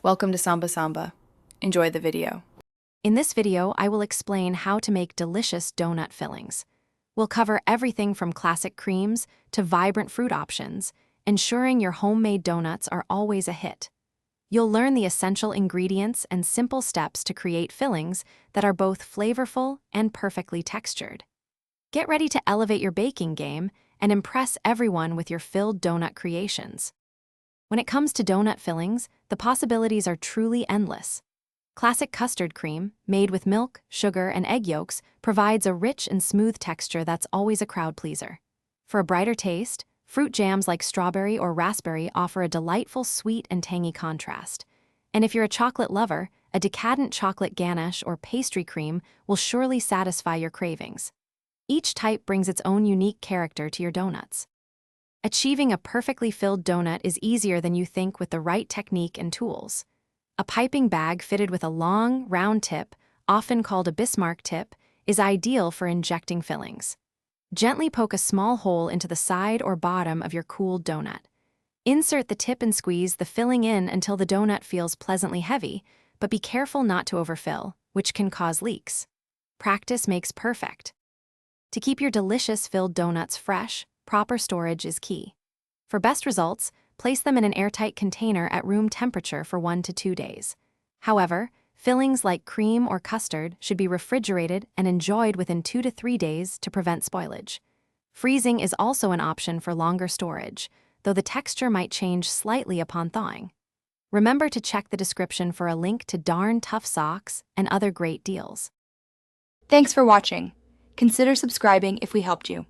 Welcome to Samba Samba. Enjoy the video. In this video, I will explain how to make delicious donut fillings. We'll cover everything from classic creams to vibrant fruit options, ensuring your homemade donuts are always a hit. You'll learn the essential ingredients and simple steps to create fillings that are both flavorful and perfectly textured. Get ready to elevate your baking game and impress everyone with your filled donut creations. When it comes to donut fillings, the possibilities are truly endless. Classic custard cream, made with milk, sugar, and egg yolks, provides a rich and smooth texture that's always a crowd pleaser. For a brighter taste, fruit jams like strawberry or raspberry offer a delightful sweet and tangy contrast. And if you're a chocolate lover, a decadent chocolate ganache or pastry cream will surely satisfy your cravings. Each type brings its own unique character to your donuts. Achieving a perfectly filled donut is easier than you think with the right technique and tools. A piping bag fitted with a long, round tip, often called a Bismarck tip, is ideal for injecting fillings. Gently poke a small hole into the side or bottom of your cooled donut. Insert the tip and squeeze the filling in until the donut feels pleasantly heavy, but be careful not to overfill, which can cause leaks. Practice makes perfect. To keep your delicious filled donuts fresh, proper storage is key. For best results, place them in an airtight container at room temperature for 1 to 2 days. However, fillings like cream or custard should be refrigerated and enjoyed within 2 to 3 days to prevent spoilage. Freezing is also an option for longer storage, though the texture might change slightly upon thawing. Remember to check the description for a link to Darn Tough Socks and other great deals. Thanks for watching. Consider subscribing if we helped you.